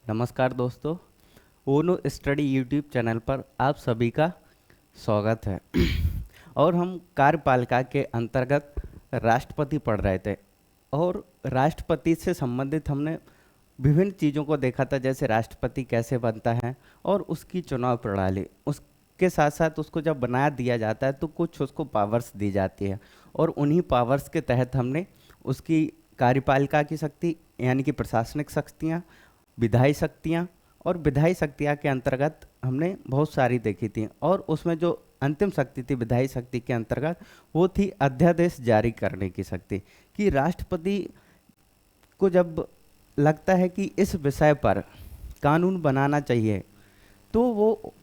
नमस्कार दोस्तों। ओनो study YouTube channel पर आप सभी का स्वागत है। और हम कार्यपालिका के अंतर्गत राष्ट्रपति पढ़ रहे थे और राष्ट्रपति से संबंधित हमने विभिन्न चीज़ों को देखा था, जैसे राष्ट्रपति कैसे बनता है और उसकी चुनाव प्रणाली। उसके साथ साथ उसको जब बना दिया जाता है तो कुछ उसको पावर्स दी जाती है और उन्हीं पावर्स के तहत हमने उसकी कार्यपालिका की शक्ति यानी कि प्रशासनिक शक्तियाँ, विधायी शक्तियाँ और विधायी शक्तियाँ के अंतर्गत हमने बहुत सारी देखी थी। और उसमें जो अंतिम शक्ति थी विधायी शक्ति के अंतर्गत, वो थी अध्यादेश जारी करने की शक्ति। कि राष्ट्रपति को जब लगता है कि इस विषय पर कानून बनाना चाहिए तो वो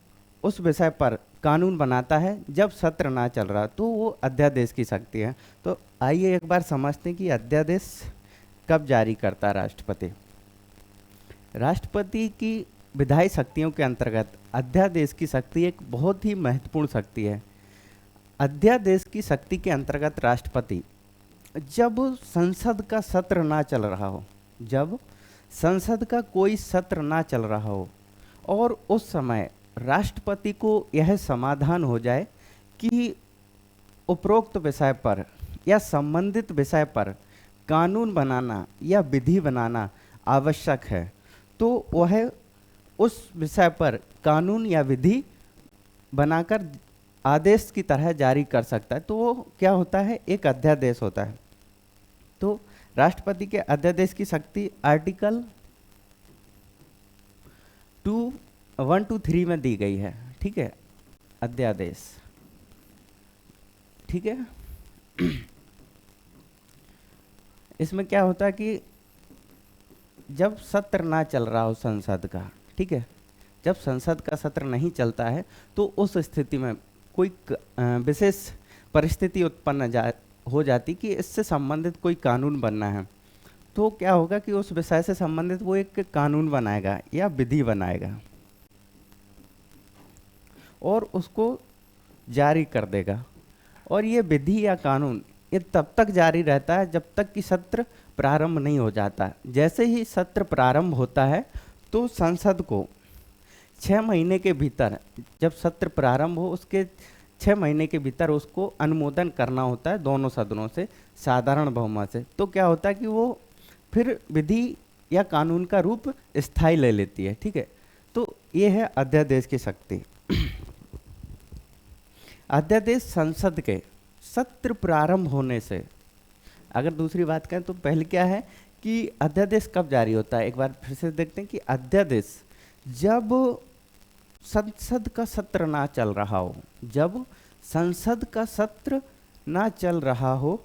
उस विषय पर कानून बनाता है। जब सत्र ना चल रहा तो वो अध्यादेश की शक्ति है। तो आइए एक बार समझते हैं कि अध्यादेश कब जारी करता है राष्ट्रपति। राष्ट्रपति की विधायी शक्तियों के अंतर्गत अध्यादेश की शक्ति एक बहुत ही महत्वपूर्ण शक्ति है। अध्यादेश की शक्ति के अंतर्गत राष्ट्रपति जब संसद का सत्र ना चल रहा हो, जब संसद का कोई सत्र ना चल रहा हो और उस समय राष्ट्रपति को यह समाधान हो जाए कि उपरोक्त विषय पर या संबंधित विषय पर कानून बनाना या विधि बनाना आवश्यक है, तो वह उस विषय पर कानून या विधि बनाकर आदेश की तरह जारी कर सकता है। तो वो क्या होता है, एक अध्यादेश होता है। तो राष्ट्रपति के अध्यादेश की शक्ति आर्टिकल 123 में दी गई है। ठीक है, अध्यादेश। ठीक है। इसमें क्या होता है कि जब सत्र ना चल रहा हो संसद का, ठीक है, जब संसद का सत्र नहीं चलता है तो उस स्थिति में कोई विशेष परिस्थिति उत्पन्न हो जाती कि इससे संबंधित कोई कानून बनना है। तो क्या होगा कि उस विषय से संबंधित वो एक कानून बनाएगा या विधि बनाएगा और उसको जारी कर देगा। और ये विधि या कानून ये तब तक जारी रहता है जब तक कि सत्र प्रारंभ नहीं हो जाता। जैसे ही सत्र प्रारंभ होता है तो संसद को 6 महीने के भीतर, जब सत्र प्रारंभ हो उसके 6 महीने के भीतर उसको अनुमोदन करना होता है दोनों सदनों से, साधारण बहुमत से। तो क्या होता है कि वो फिर विधि या कानून का रूप स्थायी ले लेती है। ठीक है, तो ये है अध्यादेश की शक्ति। अध्यादेश संसद के सत्र प्रारंभ होने से, अगर दूसरी बात करें तो पहले क्या है कि अध्यादेश कब जारी होता है। एक बार फिर से देखते हैं कि अध्यादेश जब संसद का सत्र ना चल रहा हो, जब संसद का सत्र ना चल रहा हो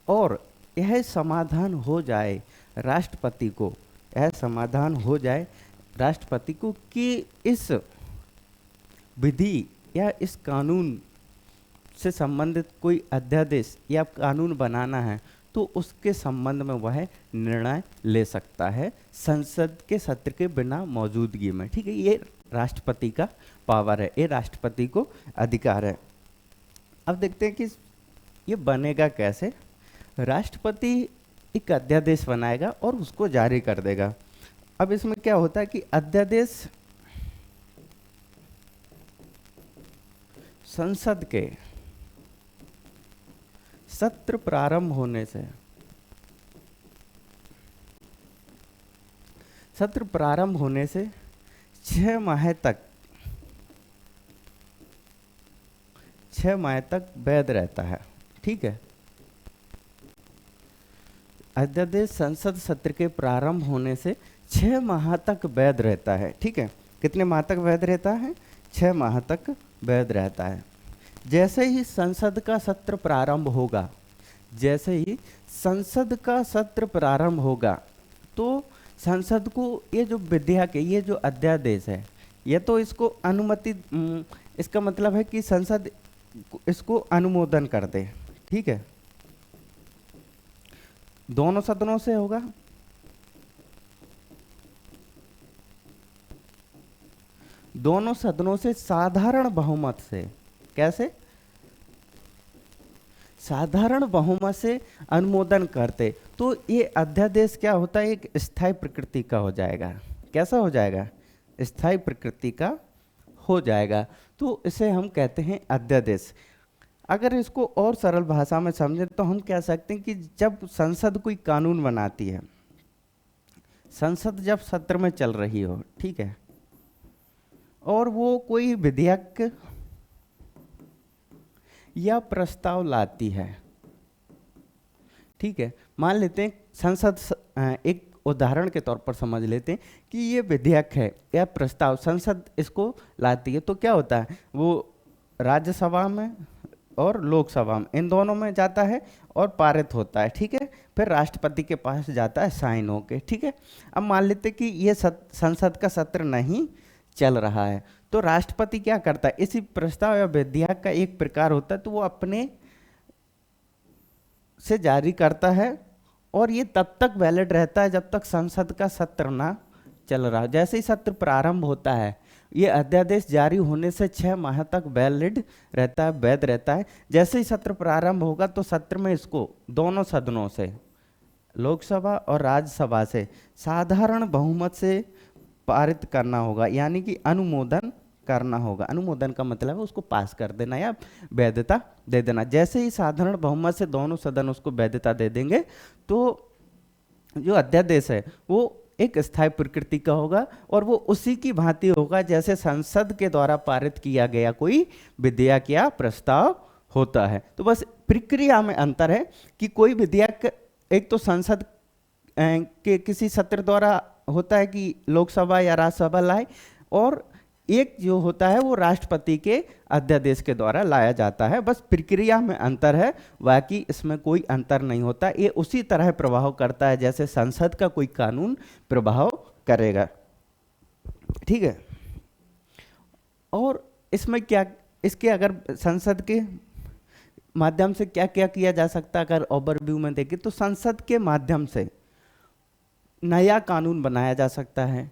और यह समाधान हो जाए राष्ट्रपति को, यह समाधान हो जाए राष्ट्रपति को कि इस विधि या इस कानून से संबंधित कोई अध्यादेश या कानून बनाना है, तो उसके संबंध में वह निर्णय ले सकता है संसद के सत्र के बिना मौजूदगी में। ठीक है, ये राष्ट्रपति का पावर है, ये राष्ट्रपति को अधिकार है। अब देखते हैं कि ये बनेगा कैसे। राष्ट्रपति एक अध्यादेश बनाएगा और उसको जारी कर देगा। अब इसमें क्या होता है कि अध्यादेश संसद के सत्र प्रारंभ होने से, सत्र प्रारंभ होने से 6 माह तक, 6 माह तक वैध रहता है। ठीक है, अध्यादेश संसद सत्र के प्रारंभ होने से 6 माह तक वैध रहता है। ठीक है, कितने माह तक वैध रहता है? 6 माह तक वैध रहता है। जैसे ही संसद का सत्र प्रारंभ होगा, जैसे ही संसद का सत्र प्रारंभ होगा तो संसद को ये जो विधेयक है, ये जो अध्यादेश है, ये तो इसको अनुमति, इसका मतलब है कि संसद इसको अनुमोदन कर दे। ठीक है, दोनों सदनों से होगा, दोनों सदनों से साधारण बहुमत से। कैसे? साधारण बहुमत से अनुमोदन करते तो ये अध्यादेश क्या होता है, एक स्थायी प्रकृति का हो जाएगा। कैसा हो जाएगा, स्थायी प्रकृति का हो जाएगा। तो इसे हम कहते हैं अध्यादेश। अगर इसको और सरल भाषा में समझें तो हम कह सकते हैं कि जब संसद कोई कानून बनाती है, संसद जब सत्र में चल रही हो, ठीक है, और वो कोई विधेयक या प्रस्ताव लाती है, ठीक है, मान लेते हैं संसद एक उदाहरण के तौर पर समझ लेते हैं कि ये विधेयक है या प्रस्ताव संसद इसको लाती है, तो क्या होता है, वो राज्यसभा में और लोकसभा में इन दोनों में जाता है और पारित होता है, ठीक है, फिर राष्ट्रपति के पास जाता है साइन होके, ठीक है। अब मान लेते कि ये संसद का सत्र नहीं चल रहा है, तो राष्ट्रपति क्या करता है, इसी प्रस्ताव या विधेयक का एक प्रकार होता है, तो वो अपने से जारी करता है और ये तब तक वैलिड रहता है जब तक संसद का सत्र ना चल रहा। जैसे ही सत्र प्रारंभ होता है, ये अध्यादेश जारी होने से 6 माह तक वैलिड रहता है, वैध रहता है। जैसे ही सत्र प्रारंभ होगा तो सत्र में इसको दोनों सदनों से, लोकसभा और राज्यसभा से साधारण बहुमत से पारित करना होगा, यानी कि अनुमोदन करना होगा। अनुमोदन का मतलब है उसको पास कर देना या वैधता दे देना। जैसे ही साधारण बहुमत से दोनों सदन उसको वैधता दे देंगे तो जो अध्यादेश है वो एक स्थायी प्रकृति का होगा और वो उसी की भांति होगा जैसे संसद के द्वारा पारित किया गया कोई विधेयक या प्रस्ताव होता है। तो बस प्रक्रिया में अंतर है कि कोई विधेयक एक तो संसद के किसी सत्र द्वारा होता है कि लोकसभा या राज्यसभा लाए, और एक जो होता है वो राष्ट्रपति के अध्यादेश के द्वारा लाया जाता है। बस प्रक्रिया में अंतर है, बाकी इसमें कोई अंतर नहीं होता। ये उसी तरह प्रभाव करता है जैसे संसद का कोई कानून प्रभाव करेगा, ठीक है। और इसमें क्या, इसके अगर संसद के माध्यम से क्या क्या किया जा सकता है, अगर ओवरव्यू में देखें तो संसद के माध्यम से नया कानून बनाया जा सकता है।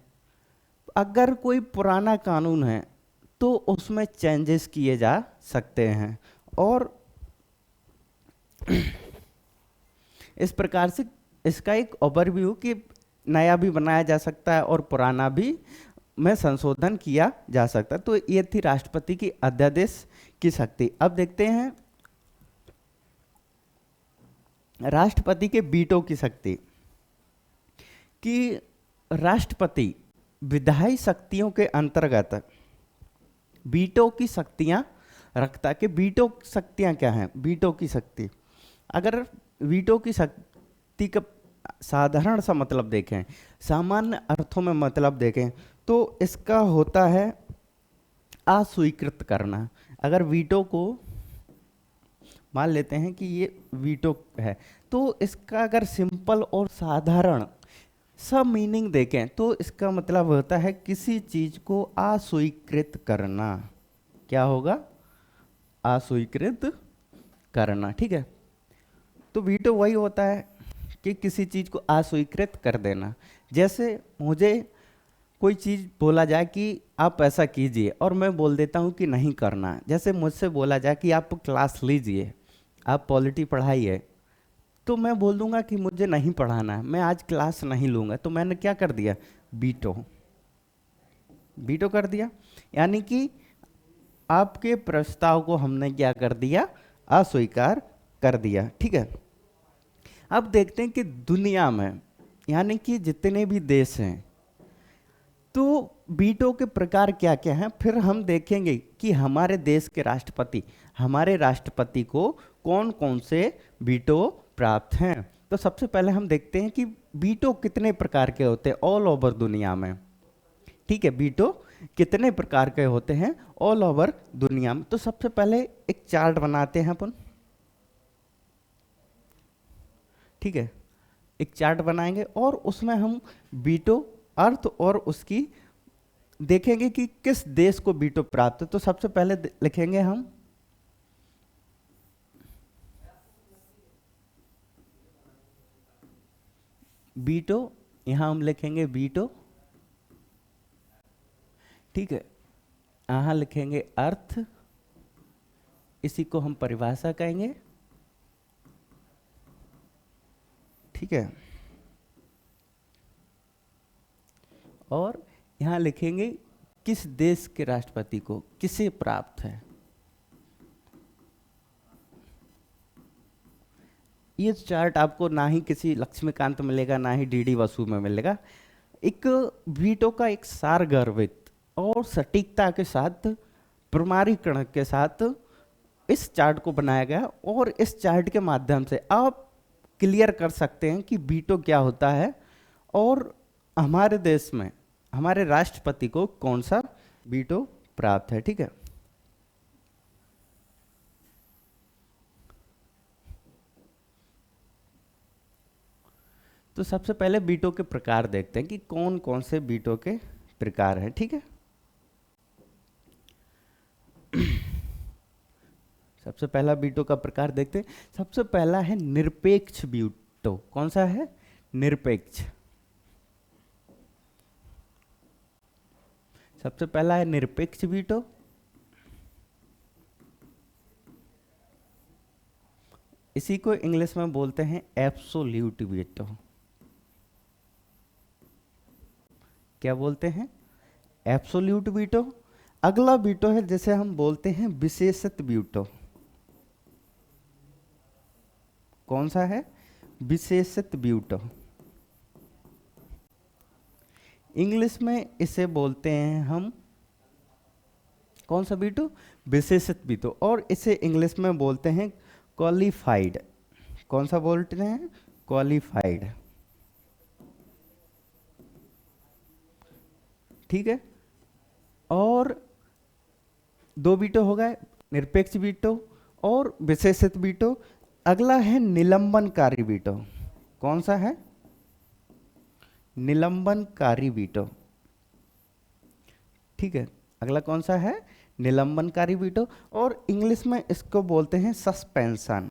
अगर कोई पुराना कानून है तो उसमें चेंजेस किए जा सकते हैं, और इस प्रकार से इसका एक ओवरव्यू कि नया भी बनाया जा सकता है और पुराना भी में संशोधन किया जा सकता है। तो ये थी राष्ट्रपति की अध्यादेश की शक्ति। अब देखते हैं राष्ट्रपति के वीटो की शक्ति, कि राष्ट्रपति विधायी शक्तियों के अंतर्गत वीटो की शक्तियां रखता है। कि वीटो शक्तियां क्या हैं, वीटो की शक्ति, अगर वीटो की शक्ति का साधारण सा मतलब देखें, सामान्य अर्थों में मतलब देखें, तो इसका होता है अस्वीकृत करना। अगर वीटो को मान लेते हैं कि ये वीटो है, तो इसका अगर सिंपल और साधारण सब मीनिंग देखें तो इसका मतलब होता है किसी चीज को अस्वीकृत करना। क्या होगा, अस्वीकृत करना, ठीक है। तो वीटो वही होता है कि किसी चीज को अस्वीकृत कर देना। जैसे मुझे कोई चीज बोला जाए कि आप ऐसा कीजिए और मैं बोल देता हूं कि नहीं करना। जैसे मुझसे बोला जाए कि आप क्लास लीजिए, आप पॉलिटी पढ़ाइए, तो मैं बोल दूंगा कि मुझे नहीं पढ़ाना है, मैं आज क्लास नहीं लूंगा। तो मैंने क्या कर दिया, वीटो, वीटो कर दिया, यानी कि आपके प्रस्ताव को हमने क्या कर दिया, अस्वीकार कर दिया, ठीक है। अब देखते हैं कि दुनिया में यानी कि जितने भी देश हैं तो वीटो के प्रकार क्या क्या हैं। फिर हम देखेंगे कि हमारे देश के राष्ट्रपति, हमारे राष्ट्रपति को कौन कौन से वीटो प्राप्त हैं। तो सबसे पहले हम देखते हैं कि वीटो कितने प्रकार के होते हैं ऑल ओवर दुनिया में, ठीक है। वीटो कितने प्रकार के होते हैं ऑल ओवर दुनिया में। तो सबसे पहले एक चार्ट बनाते हैं अपन, ठीक है, एक चार्ट बनाएंगे और उसमें हम वीटो अर्थ और उसकी देखेंगे कि किस देश को वीटो प्राप्त है। तो सबसे पहले लिखेंगे हम वीटो, यहां हम लिखेंगे वीटो, ठीक है। यहां लिखेंगे अर्थ, इसी को हम परिभाषा कहेंगे, ठीक है। और यहाँ लिखेंगे किस देश के राष्ट्रपति को किसे प्राप्त है। ये चार्ट आपको ना ही किसी लक्ष्मीकांत में मिलेगा, ना ही डीडी वसु में मिलेगा। एक वीटो का एक सारगर्भित और सटीकता के साथ, प्रमाणीकरण के साथ इस चार्ट को बनाया गया, और इस चार्ट के माध्यम से आप क्लियर कर सकते हैं कि वीटो क्या होता है और हमारे देश में हमारे राष्ट्रपति को कौन सा वीटो प्राप्त है। ठीक है, तो सबसे पहले वीटो के प्रकार देखते हैं कि कौन कौन से वीटो के प्रकार हैं। ठीक है, सबसे पहला वीटो का प्रकार देखते हैं। सबसे पहला है निरपेक्ष वीटो। कौन सा है? निरपेक्ष। सबसे पहला है निरपेक्ष वीटो। इसी को इंग्लिश में बोलते हैं एब्सोल्यूट वीटो। क्या बोलते हैं? Absolute veto. अगला वीटो है जिसे हम बोलते हैं विशेषित वीटो। कौन सा है? विशेषित वीटो। इंग्लिश में इसे बोलते हैं हम कौन सा वीटो? विशेषित वीटो। और इसे इंग्लिश में बोलते हैं क्वालिफाइड। कौन सा बोलते हैं? क्वालिफाइड। ठीक है, और दो वीटो हो गए, निरपेक्ष वीटो और विशेषित वीटो। अगला है निलंबनकारी वीटो। कौन सा है? निलंबनकारी वीटो। ठीक है, अगला कौन सा है? निलंबनकारी वीटो, और इंग्लिश में इसको बोलते हैं सस्पेंशन।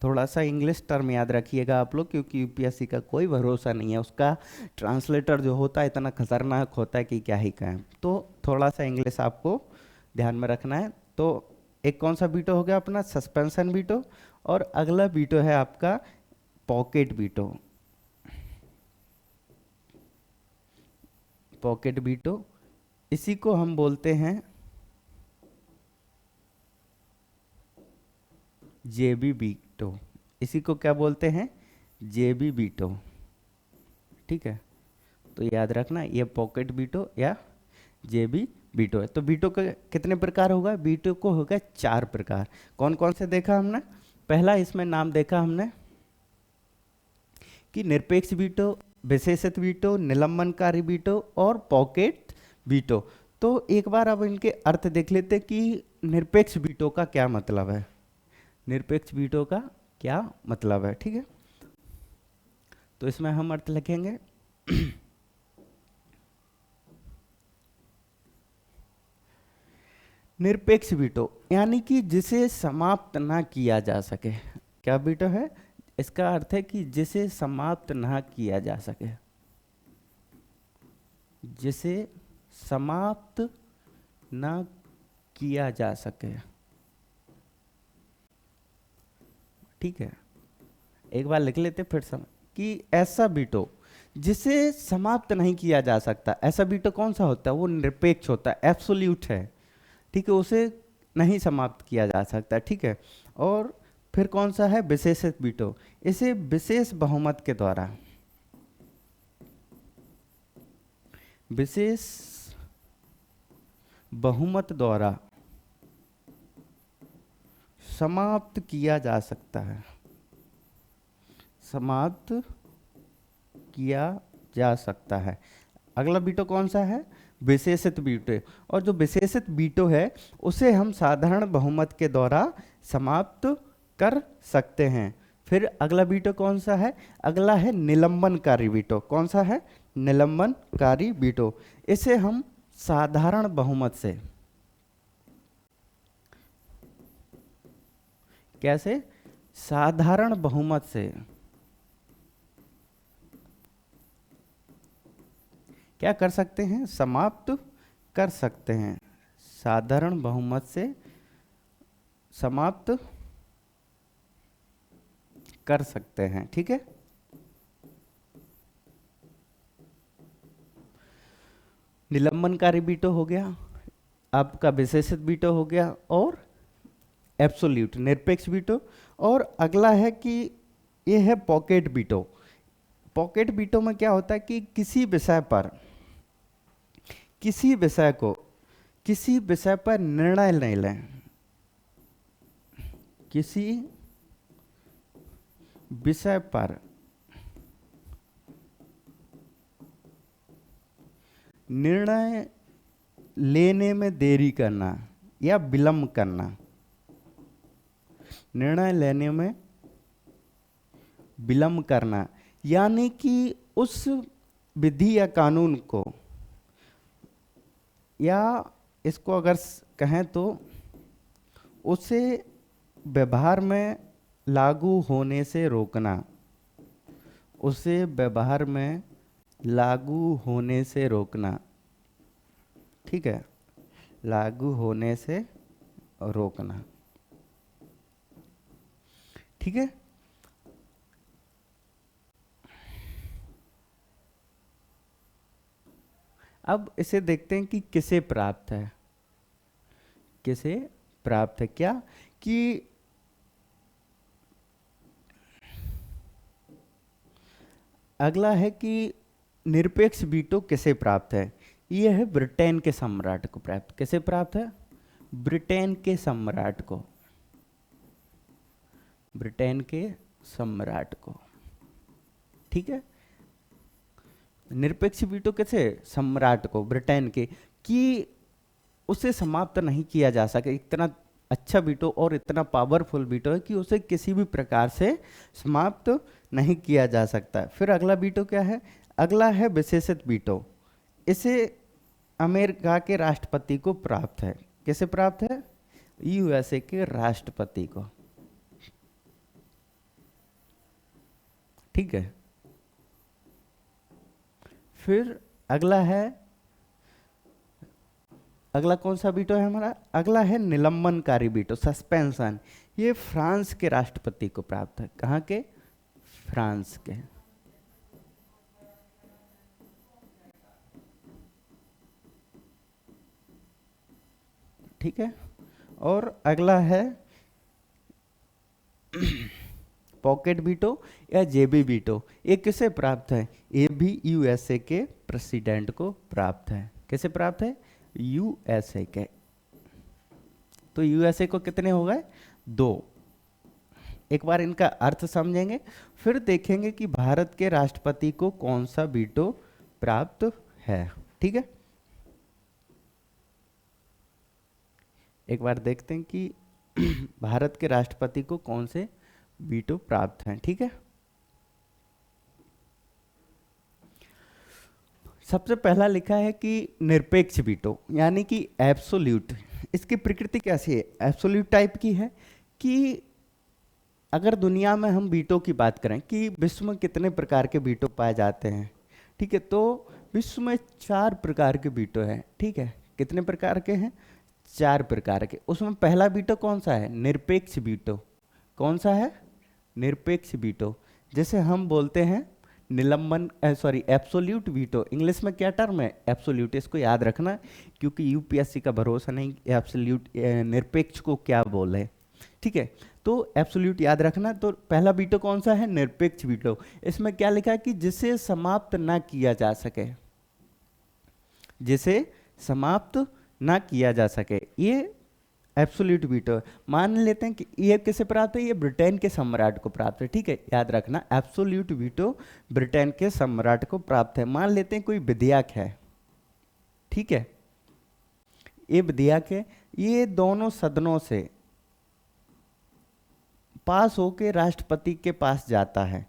थोड़ा सा इंग्लिश टर्म याद रखिएगा आप लोग, क्योंकि यूपीएससी का कोई भरोसा नहीं है, उसका ट्रांसलेटर जो होता है इतना खतरनाक होता है कि क्या ही कहें। तो थोड़ा सा इंग्लिश आपको ध्यान में रखना है। तो एक कौन सा वीटो हो गया अपना? Suspension veto. और अगला वीटो है आपका पॉकेट वीटो। पॉकेट वीटो, इसी को हम बोलते हैं जेबी वीटो। इसी को क्या बोलते हैं? जेबी वीटो। ठीक है, तो याद रखना ये पॉकेट वीटो या जेबी वीटो है। तो वीटो के कितने प्रकार होगा? वीटो को होगा 4 प्रकार। कौन कौन से देखा हमने? पहला इसमें नाम देखा हमने कि निरपेक्ष वीटो, विशेषित वीटो, निलंबनकारी वीटो और पॉकेट वीटो। तो एक बार अब इनके अर्थ देख लेते कि निरपेक्ष वीटो का क्या मतलब है। निरपेक्ष वीटो का क्या मतलब है? ठीक है, तो इसमें हम अर्थ लिखेंगे निरपेक्ष वीटो यानी कि जिसे समाप्त ना किया जा सके। क्या वीटो है? इसका अर्थ है कि जिसे समाप्त ना किया जा सके, जिसे समाप्त ना किया जा सके। ठीक है, एक बार लिख लेते फिर कि ऐसा वीटो जिसे समाप्त नहीं किया जा सकता, ऐसा वीटो कौन सा होता है? वो निरपेक्ष होता है, एब्सोल्यूट है। ठीक है, उसे नहीं समाप्त किया जा सकता। ठीक है, और फिर कौन सा है? विशेषित वीटो। इसे विशेष बहुमत के द्वारा, विशेष बहुमत द्वारा समाप्त किया जा सकता है, समाप्त किया जा सकता है। अगला वीटो कौन सा है? विशेषित वीटो। और जो विशेषित वीटो है उसे हम साधारण बहुमत के द्वारा समाप्त कर सकते हैं। फिर अगला वीटो कौन सा है? अगला है निलंबनकारी वीटो। कौन सा है? निलंबनकारी वीटो। इसे हम साधारण बहुमत से, कैसे? साधारण बहुमत से क्या कर सकते हैं? समाप्त कर सकते हैं। साधारण बहुमत से समाप्त कर सकते हैं। ठीक है, निलंबनकारी वीटो हो गया, आपका विशेषित वीटो हो गया, और एब्सोल्यूट निरपेक्ष वीटो। और अगला है कि ये है पॉकेट वीटो। पॉकेट वीटो में क्या होता है कि किसी विषय पर, किसी विषय को, किसी विषय पर निर्णय नहीं लें, किसी विषय पर निर्णय लेने में देरी करना या विलंब करना, निर्णय लेने में विलंब करना, यानी कि उस विधि या कानून को, या इसको अगर कहें तो उसे व्यवहार में लागू होने से रोकना, उसे व्यवहार में लागू होने से रोकना, ठीक है, लागू होने से रोकना, ठीक है। अब इसे देखते हैं कि किसे प्राप्त है, किसे प्राप्त है, क्या कि अगला है कि निरपेक्ष वीटो किसे प्राप्त है। यह है ब्रिटेन के सम्राट को प्राप्त। किसे प्राप्त है? ब्रिटेन के सम्राट को, ब्रिटेन के सम्राट को, ठीक है। निरपेक्ष वीटो किसे? सम्राट को, ब्रिटेन के, कि उसे समाप्त नहीं किया जा सके। इतना अच्छा वीटो और इतना पावरफुल वीटो है कि उसे किसी भी प्रकार से समाप्त नहीं किया जा सकता। फिर अगला वीटो क्या है? अगला है विशेषित वीटो। इसे अमेरिका के राष्ट्रपति को प्राप्त है। किसे प्राप्त है? यूएसए के राष्ट्रपति को, ठीक है। फिर अगला है, अगला कौन सा वीटो है हमारा? अगला है निलंबनकारी वीटो, सस्पेंशन। ये फ्रांस के राष्ट्रपति को प्राप्त है। कहाँ के? फ्रांस के, ठीक है। और अगला है पॉकेट वीटो या जेबी वीटो। ये किसे प्राप्त है? ये भी यूएसए के प्रेसिडेंट को प्राप्त है। किसे प्राप्त है? यूएसए के। तो यूएसए को कितने हो गए? 2। एक बार इनका अर्थ समझेंगे, फिर देखेंगे कि भारत के राष्ट्रपति को कौन सा वीटो प्राप्त है, ठीक है। एक बार देखते हैं कि भारत के राष्ट्रपति को कौन से वीटो प्राप्त हैं, ठीक है। सबसे पहला लिखा है कि निरपेक्ष वीटो, यानी कि एब्सोल्यूट। इसकी प्रकृति कैसी है? एब्सोल्यूट टाइप की है कि अगर दुनिया में हम वीटो की बात करें कि विश्व में कितने प्रकार के वीटो पाए जाते हैं, ठीक है, तो विश्व में 4 प्रकार के वीटो हैं, ठीक है। कितने प्रकार के हैं? 4 प्रकार के। उसमें पहला वीटो कौन सा है? निरपेक्ष वीटो। कौन सा है? निरपेक्ष वीटो। जैसे हम बोलते हैं निलंबन, सॉरी, एब्सोल्यूट वीटो। इंग्लिश में क्या टर्म है? एब्सोल्यूट। इसको याद रखना, क्योंकि यूपीएससी का भरोसा नहीं एब्सोल्यूट निरपेक्ष को क्या बोले, ठीक है। तो एब्सोल्यूट याद रखना। तो पहला वीटो कौन सा है? निरपेक्ष वीटो। इसमें क्या लिखा है कि जिसे समाप्त ना किया जा सके, जिसे समाप्त ना किया जा सके, ये एब्सोल्यूट वीटो। मान लेते हैं कि ये किसे प्राप्त है? ये ब्रिटेन के सम्राट को प्राप्त है, ठीक है। याद रखना, एब्सोल्यूट वीटो ब्रिटेन के सम्राट को प्राप्त है। मान लेते हैं कोई विधेयक है, ठीक है, ये विधेयक है, ये दोनों सदनों से पास होके राष्ट्रपति के पास जाता है,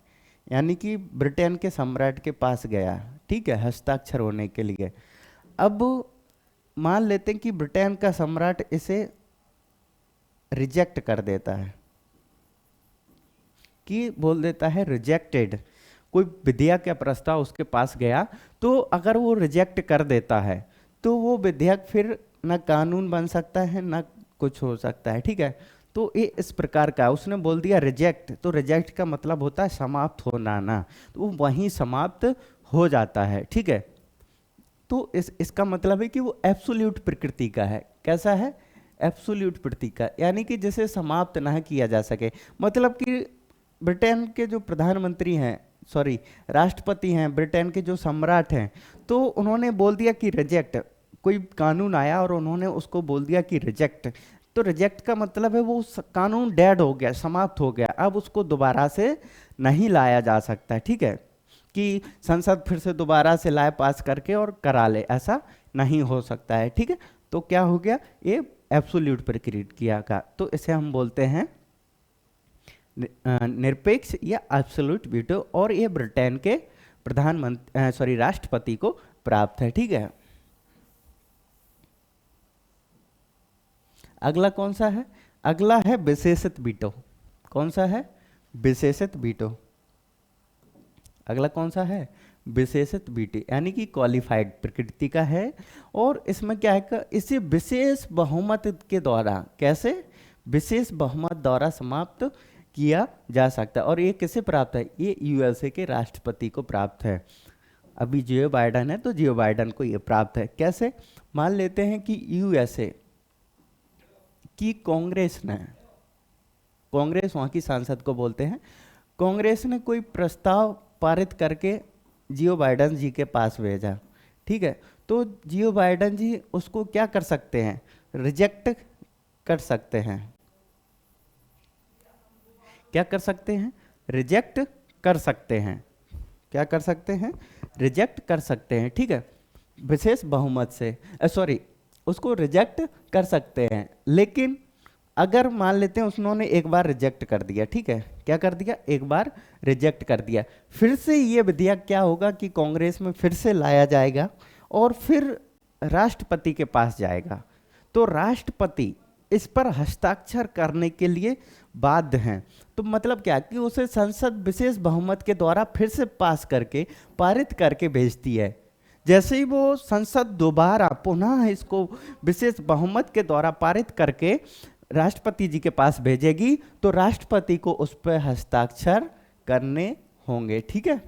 यानी कि ब्रिटेन के सम्राट के पास गया, ठीक है, हस्ताक्षर होने के लिए। अब मान लेते हैं कि ब्रिटेन का सम्राट इसे रिजेक्ट कर देता है, कि बोल देता है रिजेक्टेड। कोई विधेयक या प्रस्ताव उसके पास गया, तो अगर वो रिजेक्ट कर देता है तो वो विधेयक फिर ना कानून बन सकता है ना कुछ हो सकता है, ठीक है। तो ये इस प्रकार का, उसने बोल दिया रिजेक्ट, तो रिजेक्ट का मतलब होता है समाप्त होना ना, तो वो वहीं समाप्त हो जाता है, ठीक है। तो इसका मतलब है कि वो एब्सोल्यूट प्रकृति का है। कैसा है? एब्सोल्यूट प्रकृति का, यानी कि जिसे समाप्त ना किया जा सके। मतलब कि ब्रिटेन के जो प्रधानमंत्री हैं, सॉरी राष्ट्रपति हैं, ब्रिटेन के जो सम्राट हैं, तो उन्होंने बोल दिया कि रिजेक्ट, कोई कानून आया और उन्होंने उसको बोल दिया कि रिजेक्ट, तो रिजेक्ट का मतलब है वो कानून डेड हो गया, समाप्त हो गया, अब उसको दोबारा से नहीं लाया जा सकता। ठीक है, कि संसद फिर से दोबारा से लाए पास करके और करा ले, ऐसा नहीं हो सकता है। ठीक है, तो क्या हो गया, ये एब्सोल्यूट प्रक्रिया का, तो इसे हम बोलते हैं निरपेक्ष या एब्सोल्यूट वीटो, और ये ब्रिटेन के प्रधानमंत्री राष्ट्रपति को प्राप्त है। ठीक है, अगला कौन सा है? अगला है विशेषित वीटो। कौन सा है? विशेषित वीटो। अगला कौन सा है? विशेषित वीटो, यानी कि क्वालिफाइड प्रकृति का है, और इसमें क्या है, इसे विशेष बहुमत के द्वारा, कैसे? विशेष बहुमत द्वारा समाप्त किया जा सकता है। और ये किसे प्राप्त है? ये यूएसए के राष्ट्रपति को प्राप्त है। अभी जो बाइडेन है तो जो बाइडेन को ये प्राप्त है। कैसे? मान लेते हैं कि यूएसए की कांग्रेस ने, कांग्रेस वहाँ की सांसद को बोलते हैं, कांग्रेस ने कोई प्रस्ताव पारित करके जियो बाइडेन जी के पास भेजा। ठीक है, तो जियो बाइडेन जी उसको क्या कर सकते हैं? रिजेक्ट कर सकते हैं। क्या कर सकते हैं? रिजेक्ट कर सकते हैं। क्या कर सकते हैं? रिजेक्ट कर सकते हैं। ठीक है, विशेष बहुमत से, सॉरी, उसको रिजेक्ट कर सकते हैं। लेकिन अगर मान लेते हैं उन्होंने एक बार रिजेक्ट कर दिया, ठीक है, क्या कर दिया? एक बार रिजेक्ट कर दिया, फिर से ये विधेयक क्या होगा कि कांग्रेस में फिर से लाया जाएगा और फिर राष्ट्रपति के पास जाएगा। तो राष्ट्रपति इस पर हस्ताक्षर करने के लिए बाध्य हैं। तो मतलब क्या कि उसे संसद विशेष बहुमत के द्वारा फिर से पास करके, पारित करके भेजती है। जैसे ही वो संसद दोबारा पुनः इसको विशेष बहुमत के द्वारा पारित करके राष्ट्रपति जी के पास भेजेगी, तो राष्ट्रपति को उस पर हस्ताक्षर करने होंगे। ठीक है,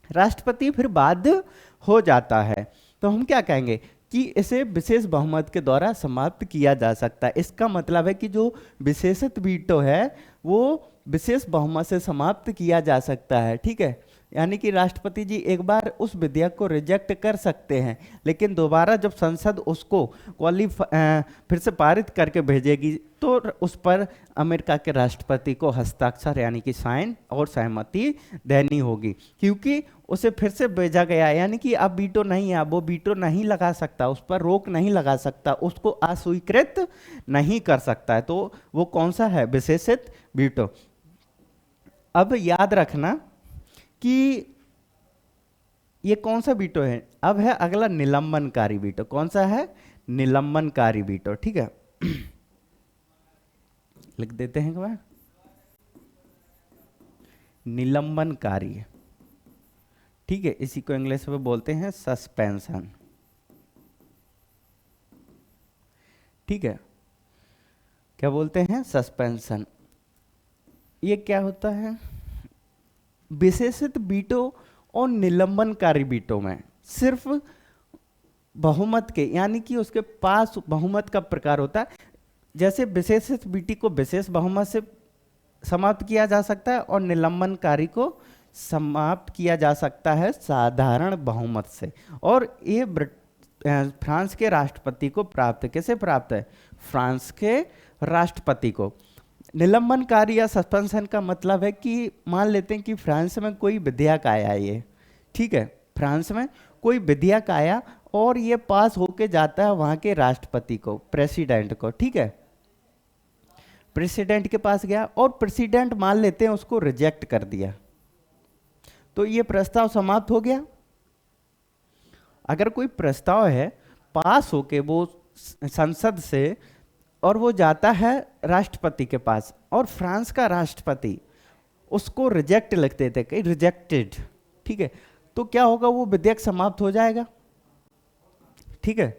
राष्ट्रपति फिर बाध्य हो जाता है। तो हम क्या कहेंगे कि इसे विशेष बहुमत के द्वारा समाप्त किया जा सकता है। इसका मतलब है कि जो विशेषित वीटो है वो विशेष बहुमत से समाप्त किया जा सकता है। ठीक है, यानी कि राष्ट्रपति जी एक बार उस विधेयक को रिजेक्ट कर सकते हैं, लेकिन दोबारा जब संसद उसको फिर से पारित करके भेजेगी तो उस पर अमेरिका के राष्ट्रपति को हस्ताक्षर यानी कि साइन और सहमति देनी होगी, क्योंकि उसे फिर से भेजा गया है, यानी कि अब वीटो नहीं है, वो वीटो नहीं लगा सकता, उस पर रोक नहीं लगा सकता, उसको अस्वीकृत नहीं कर सकता है। तो वो कौन सा है? विशेषित वीटो। अब याद रखना कि ये कौन सा वीटो है। अब है अगला निलंबनकारी वीटो। कौन सा है? निलंबनकारी वीटो। ठीक है, लिख देते हैं क्या? निलंबनकारी। ठीक है, इसी को इंग्लिश में बोलते हैं सस्पेंशन। ठीक है, क्या बोलते हैं? सस्पेंशन। ये क्या होता है? विशेषित वीटो और निलंबनकारी वीटो में सिर्फ बहुमत के, यानी कि उसके पास बहुमत का प्रकार होता है। जैसे विशेषित वीटो को विशेष बहुमत से समाप्त किया जा सकता है और निलंबनकारी को समाप्त किया जा सकता है साधारण बहुमत से। और ये फ्रांस के राष्ट्रपति को प्राप्त है। कैसे प्राप्त है? फ्रांस के राष्ट्रपति को। निलंबनकारी या सस्पेंशन का मतलब है कि मान लेते हैं कि फ्रांस में कोई विधेयक आया, ये ठीक है, फ्रांस में कोई विधेयक आया और ये पास होके जाता है वहां के राष्ट्रपति को, प्रेसिडेंट को। ठीक है, प्रेसिडेंट के पास गया और प्रेसिडेंट मान लेते हैं उसको रिजेक्ट कर दिया, तो ये प्रस्ताव समाप्त हो गया। अगर कोई प्रस्ताव है पास होके वो संसद से और वो जाता है राष्ट्रपति के पास और फ्रांस का राष्ट्रपति उसको रिजेक्ट लिख देते कि रिजेक्टेड, ठीक है, तो क्या होगा? वो विधेयक समाप्त हो जाएगा। ठीक है,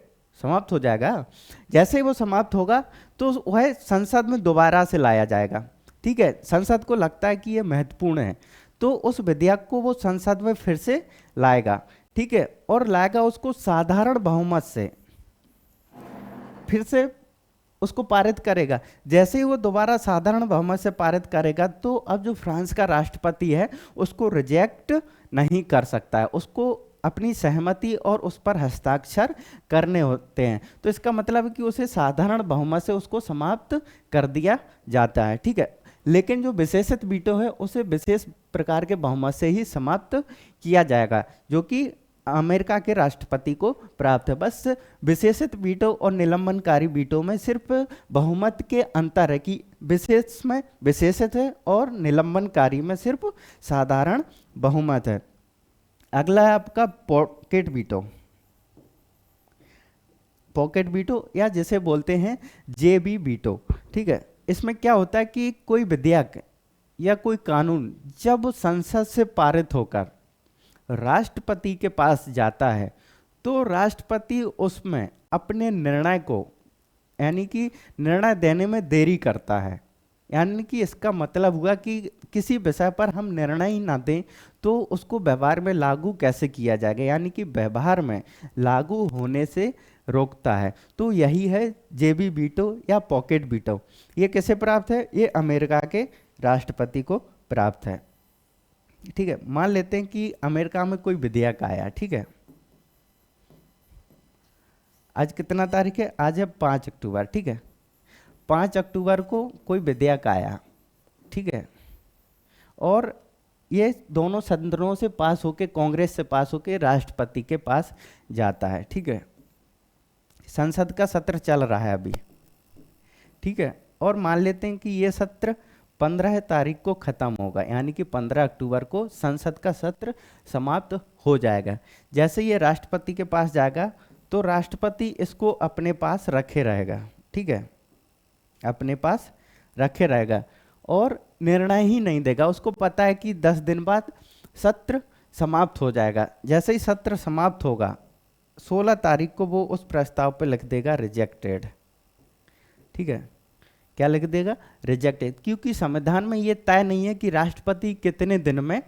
समाप्त हो जाएगा। जैसे ही वो समाप्त होगा तो वह संसद में दोबारा से लाया जाएगा। ठीक है, संसद को लगता है कि ये महत्वपूर्ण है तो उस विधेयक को वो संसद में फिर से लाएगा। ठीक है, और लाएगा उसको साधारण बहुमत से, फिर से उसको पारित करेगा। जैसे ही वो दोबारा साधारण बहुमत से पारित करेगा तो अब जो फ्रांस का राष्ट्रपति है उसको रिजेक्ट नहीं कर सकता है, उसको अपनी सहमति और उस पर हस्ताक्षर करने होते हैं। तो इसका मतलब है कि उसे साधारण बहुमत से उसको समाप्त कर दिया जाता है, ठीक है। लेकिन जो विशेषित वीटो है उसे विशेष प्रकार के बहुमत से ही समाप्त किया जाएगा, जो कि अमेरिका के राष्ट्रपति को प्राप्त है। बस विशेषित वीटो और निलंबनकारी वीटो में सिर्फ बहुमत के अंतर है कि विशेष में विशेषित है और निलंबनकारी में सिर्फ साधारण बहुमत है। अगला है आपका पॉकेट वीटो। पॉकेट वीटो या जिसे बोलते हैं जेबी वीटो, ठीक है। इसमें क्या होता है कि कोई विधेयक या कोई कानून जब संसद से पारित होकर राष्ट्रपति के पास जाता है तो राष्ट्रपति उसमें अपने निर्णय को, यानी कि निर्णय देने में देरी करता है। यानी कि इसका मतलब हुआ कि किसी विषय पर हम निर्णय ही ना दें तो उसको व्यवहार में लागू कैसे किया जाएगा, यानी कि व्यवहार में लागू होने से रोकता है। तो यही है जेबी वीटो या पॉकेट वीटो। ये किसे प्राप्त है? ये अमेरिका के राष्ट्रपति को प्राप्त है, ठीक है। मान लेते हैं कि अमेरिका में कोई विधेयक आया, ठीक है। आज कितना तारीख है? आज है 5 अक्टूबर, ठीक है। 5 अक्टूबर को कोई विधेयक आया, ठीक है, और ये दोनों सदनों से पास होके, कांग्रेस से पास होके राष्ट्रपति के पास जाता है, ठीक है। संसद का सत्र चल रहा है अभी, ठीक है। और मान लेते हैं कि ये सत्र 15 तारीख को खत्म होगा, यानी कि 15 अक्टूबर को संसद का सत्र समाप्त हो जाएगा। जैसे ये राष्ट्रपति के पास जाएगा तो राष्ट्रपति इसको अपने पास रखे रहेगा, ठीक है, अपने पास रखे रहेगा और निर्णय ही नहीं देगा। उसको पता है कि 10 दिन बाद सत्र समाप्त हो जाएगा। जैसे ही सत्र समाप्त होगा 16 तारीख को वो उस प्रस्ताव पे लिख देगा रिजेक्टेड, ठीक है। क्या लिख देगा? रिजेक्टेड। क्योंकि संविधान में ये तय नहीं है कि राष्ट्रपति कितने दिन में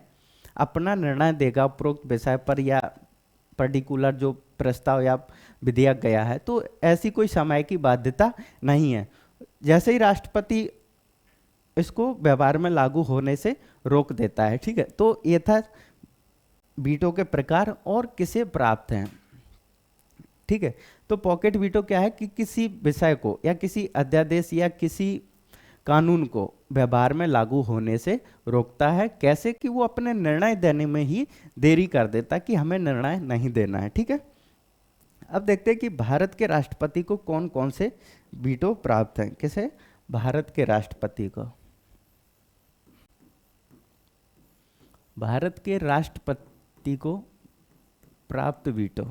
अपना निर्णय देगा उपरोक्त विषय पर या पर्टिकुलर जो प्रस्ताव या विधेयक गया है, तो ऐसी कोई समय की बाध्यता नहीं है। जैसे ही राष्ट्रपति इसको व्यवहार में लागू होने से रोक देता है, ठीक है। तो ये था वीटो के प्रकार और किसे प्राप्त हैं, ठीक है। तो पॉकेट वीटो क्या है कि किसी विषय को या किसी अध्यादेश या किसी कानून को व्यवहार में लागू होने से रोकता है। कैसे? कि वो अपने निर्णय देने में ही देरी कर देता कि हमें निर्णय नहीं देना है, ठीक है। अब देखते हैं कि भारत के राष्ट्रपति को कौन कौन से वीटो प्राप्त हैं। किसे? भारत के राष्ट्रपति को। भारत के राष्ट्रपति को प्राप्त वीटो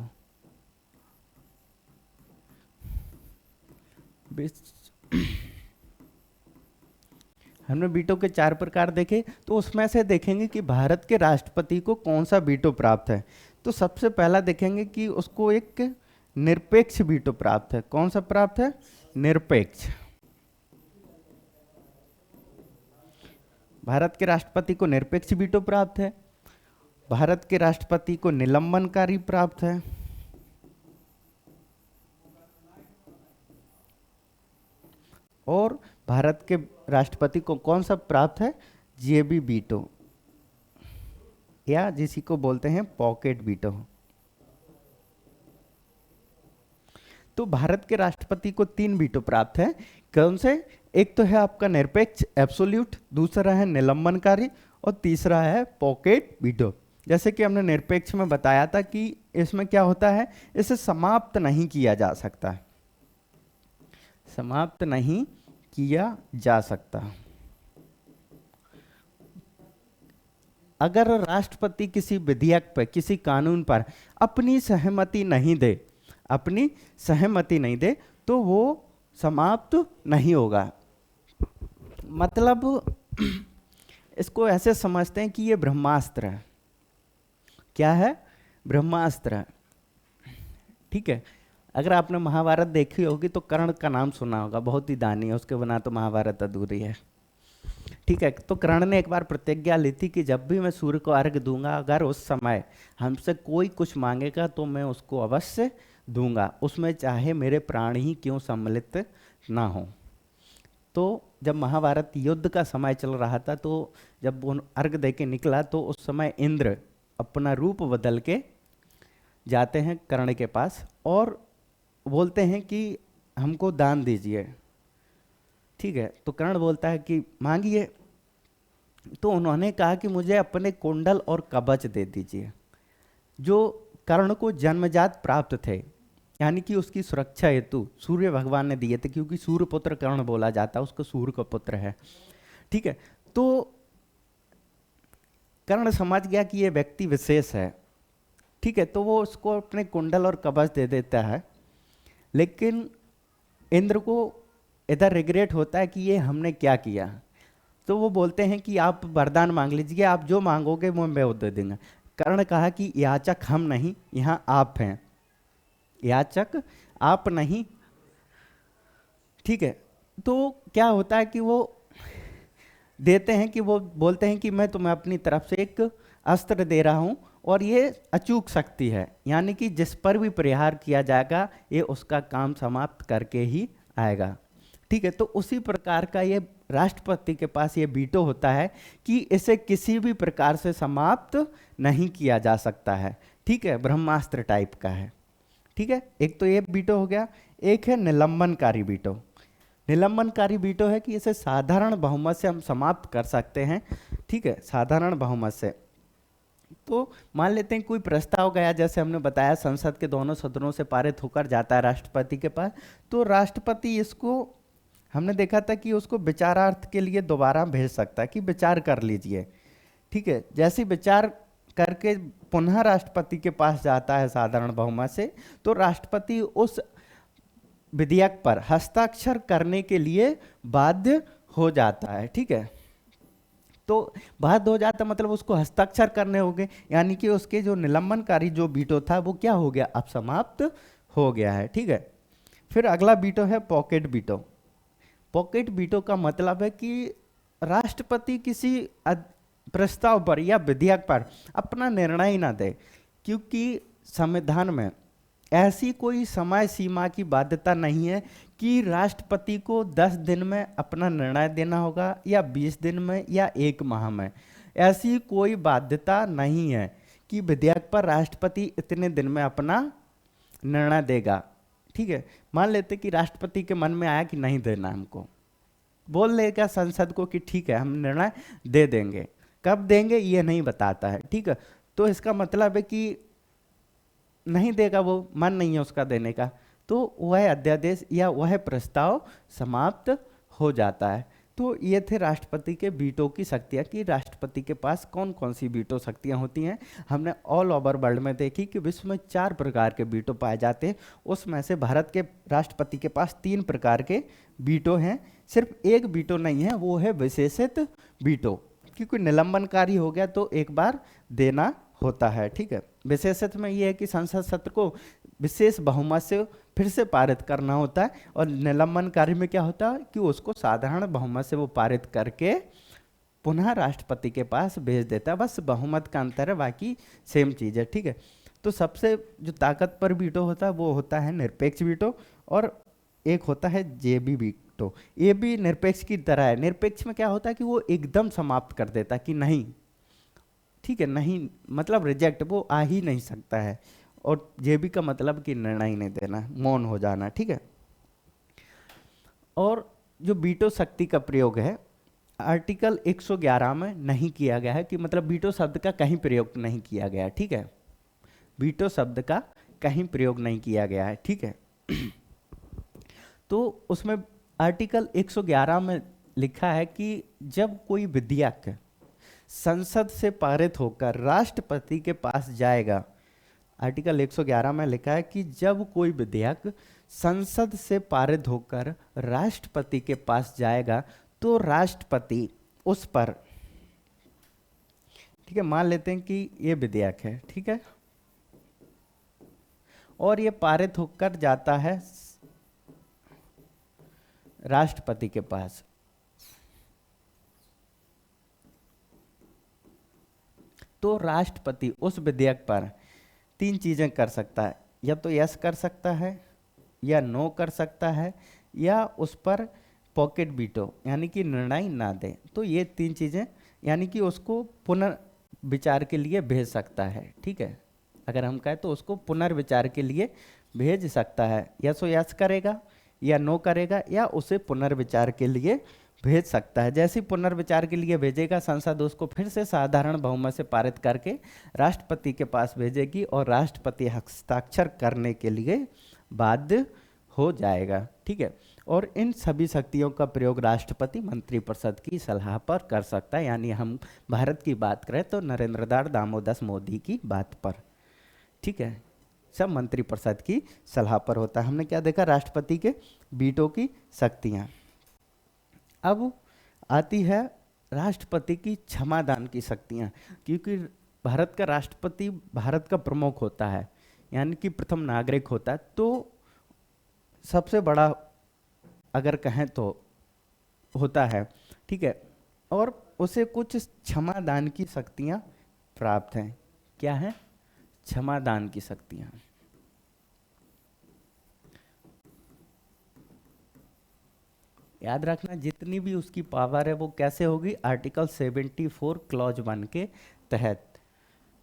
हमने वीटो के 4 प्रकार देखे, तो उसमें से देखेंगे कि भारत के राष्ट्रपति को कौन सा वीटो प्राप्त है। तो सबसे पहला देखेंगे कि उसको एक निरपेक्ष वीटो प्राप्त है। कौन सा प्राप्त है? निरपेक्ष। भारत के राष्ट्रपति को निरपेक्ष वीटो प्राप्त है। भारत के राष्ट्रपति को निलंबनकारी प्राप्त है। और भारत के राष्ट्रपति को कौन सा प्राप्त है? जेबी वीटो, या जिसी को बोलते हैं पॉकेट वीटो। तो भारत के राष्ट्रपति को 3 वीटो प्राप्त है। कौन से? एक तो है आपका निरपेक्ष एब्सोल्यूट, दूसरा है निलंबनकारी और तीसरा है पॉकेट वीटो। जैसे कि हमने निरपेक्ष में बताया था कि इसमें क्या होता है, इसे समाप्त नहीं किया जा सकता, समाप्त नहीं किया जा सकता। अगर राष्ट्रपति किसी विधेयक पर, किसी कानून पर अपनी सहमति नहीं दे, अपनी सहमति नहीं दे, तो वो समाप्त नहीं होगा। मतलब इसको ऐसे समझते हैं कि ये ब्रह्मास्त्र है। क्या है? ब्रह्मास्त्र है, ठीक है। अगर आपने महाभारत देखी होगी तो कर्ण का नाम सुना होगा, बहुत ही दानी है, उसके बिना तो महाभारत अधूरी है। ठीक है। तो कर्ण ने एक बार प्रतिज्ञा ली थी कि जब भी मैं सूर्य को अर्घ दूंगा, अगर उस समय हमसे कोई कुछ मांगेगा तो मैं उसको अवश्य दूंगा, उसमें चाहे मेरे प्राण ही क्यों सम्मिलित ना हो। तो जब महाभारत युद्ध का समय चल रहा था, तो जब वो अर्घ दे के निकला तो उस समय इंद्र अपना रूप बदल के जाते हैं कर्ण के पास और बोलते हैं कि हमको दान दीजिए। ठीक है। तो कर्ण बोलता है कि मांगिए। तो उन्होंने कहा कि मुझे अपने कुंडल और कवच दे दीजिए, जो कर्ण को जन्मजात प्राप्त थे, यानी कि उसकी सुरक्षा हेतु सूर्य भगवान ने दिए थे, क्योंकि सूर्य पुत्र कर्ण बोला जाता है, उसको सूर्य का पुत्र है। ठीक है। तो कर्ण समझ गया कि ये व्यक्ति विशेष है। ठीक है। तो वो उसको अपने कुंडल और कवच दे देता है, लेकिन इंद्र को इधर रिग्रेट होता है कि ये हमने क्या किया। तो वो बोलते हैं कि आप वरदान मांग लीजिए, आप जो मांगोगे वो मैं वो दे दूंगा। कर्ण कहा कि याचक हम नहीं, यहाँ आप हैं, याचक आप नहीं। ठीक है। तो क्या होता है कि वो देते हैं कि वो बोलते हैं कि मैं तुम्हें अपनी तरफ से एक अस्त्र दे रहा हूं और ये अचूक शक्ति है, यानी कि जिस पर भी प्रहार किया जाएगा ये उसका काम समाप्त करके ही आएगा। ठीक है। तो उसी प्रकार का ये राष्ट्रपति के पास ये वीटो होता है कि इसे किसी भी प्रकार से समाप्त नहीं किया जा सकता है। ठीक है। ब्रह्मास्त्र टाइप का है। ठीक है। एक तो ये वीटो हो गया। एक है निलंबनकारी वीटो। निलंबनकारी वीटो है कि इसे साधारण बहुमत से हम समाप्त कर सकते हैं। ठीक है। साधारण बहुमत से। तो मान लेते हैं कोई प्रस्ताव गया, जैसे हमने बताया संसद के दोनों सदनों से पारित होकर जाता है राष्ट्रपति के पास, तो राष्ट्रपति इसको हमने देखा था कि उसको विचारार्थ के लिए दोबारा भेज सकता है कि विचार कर लीजिए। ठीक है। जैसे ही विचार करके पुनः राष्ट्रपति के पास जाता है साधारण बहुमत से, तो राष्ट्रपति उस विधेयक पर हस्ताक्षर करने के लिए बाध्य हो जाता है। ठीक है। तो बाध्य हो जाता मतलब उसको हस्ताक्षर करने होंगे, यानी कि उसके जो निलंबनकारी जो वीटो था वो क्या हो गया, अब समाप्त हो गया है। ठीक है। फिर अगला वीटो है पॉकेट वीटो। पॉकेट वीटो का मतलब है कि राष्ट्रपति किसी प्रस्ताव पर या विधेयक पर अपना निर्णय ना दे, क्योंकि संविधान में ऐसी कोई समय सीमा की बाध्यता नहीं है कि राष्ट्रपति को 10 दिन में अपना निर्णय देना होगा या 20 दिन में या 1 माह में। ऐसी कोई बाध्यता नहीं है कि विधेयक पर राष्ट्रपति इतने दिन में अपना निर्णय देगा। ठीक है। मान लेते कि राष्ट्रपति के मन में आया कि नहीं देना, हमको बोल लेगा संसद को कि ठीक है हम निर्णय दे देंगे, कब देंगे ये नहीं बताता है। ठीक है। तो इसका मतलब है कि नहीं देगा, वो मन नहीं है उसका देने का, तो वह अध्यादेश या वह प्रस्ताव समाप्त हो जाता है। तो ये थे राष्ट्रपति के वीटो की शक्तियाँ कि राष्ट्रपति के पास कौन कौन सी वीटो शक्तियाँ होती हैं। हमने ऑल ओवर वर्ल्ड में देखी कि विश्व में 4 प्रकार के वीटो पाए जाते हैं, उसमें से भारत के राष्ट्रपति के पास 3 प्रकार के वीटो हैं। सिर्फ एक वीटो नहीं है, वो है विशेषित वीटो, क्योंकि निलंबनकारी हो गया तो एक बार देना होता है। ठीक है। विशेषित में ये है कि संसद सत्र को विशेष बहुमत से फिर से पारित करना होता है, और निलंबनकारी में क्या होता है कि उसको साधारण बहुमत से वो पारित करके पुनः राष्ट्रपति के पास भेज देता है। बस बहुमत का अंतर है, बाकी सेम चीज़ है। ठीक है। तो सबसे जो ताकतवर वीटो होता है वो होता है निरपेक्ष वीटो, और एक होता है जेबी वीटो। ये भी निरपेक्ष की तरह है। निरपेक्ष में क्या होता है कि वो एकदम समाप्त कर देता है कि नहीं, ठीक है, नहीं मतलब रिजेक्ट, वो आ ही नहीं सकता है। और जेबी का मतलब कि निर्णय ही नहीं देना, मौन हो जाना। ठीक है। और जो वीटो शक्ति का प्रयोग है आर्टिकल 111 में नहीं किया गया है, कि मतलब वीटो शब्द का कहीं प्रयोग नहीं किया गया है। ठीक है। वीटो शब्द का कहीं प्रयोग नहीं किया गया है। ठीक है। तो उसमें आर्टिकल 111 में लिखा है कि जब कोई विधेयक संसद से पारित होकर राष्ट्रपति के पास जाएगा, आर्टिकल 111 में लिखा है कि जब कोई विधेयक संसद से पारित होकर राष्ट्रपति के पास जाएगा तो राष्ट्रपति उस पर, ठीक है, मान लेते हैं कि ये विधेयक है, ठीक है, और ये पारित होकर जाता है राष्ट्रपति के पास, तो राष्ट्रपति उस विधेयक पर तीन चीजें कर सकता है, या तो यस कर सकता है, या नो कर सकता है, या उस पर पॉकेट वीटो यानी कि निर्णय ना दे। तो ये तीन चीजें यानी कि उसको पुनर्विचार के लिए भेज सकता है। ठीक है, अगर हम कहें तो उसको पुनर्विचार के लिए भेज सकता है। यस वो यस करेगा, या नो करेगा, या उसे पुनर्विचार के लिए भेज सकता है। जैसे ही पुनर्विचार के लिए भेजेगा, संसद उसको फिर से साधारण बहुमत से पारित करके राष्ट्रपति के पास भेजेगी और राष्ट्रपति हस्ताक्षर करने के लिए बाध्य हो जाएगा। ठीक है, और इन सभी शक्तियों का प्रयोग राष्ट्रपति मंत्रिपरिषद की सलाह पर कर सकता है। यानी हम भारत की बात करें तो नरेंद्र दामोदर मोदी की बात पर। ठीक है, सब मंत्रिपरिषद की सलाह पर होता है। हमने क्या देखा, राष्ट्रपति के वीटो की शक्तियां। अब आती है राष्ट्रपति की क्षमादान की शक्तियां, क्योंकि भारत का राष्ट्रपति भारत का प्रमुख होता है, यानी कि प्रथम नागरिक होता है, तो सबसे बड़ा अगर कहें तो होता है। ठीक है, और उसे कुछ क्षमादान की शक्तियां प्राप्त हैं। क्या है? क्षमादान की शक्तियां। याद रखना, जितनी भी उसकी पावर है वो कैसे होगी, आर्टिकल 74 क्लॉज 1 के तहत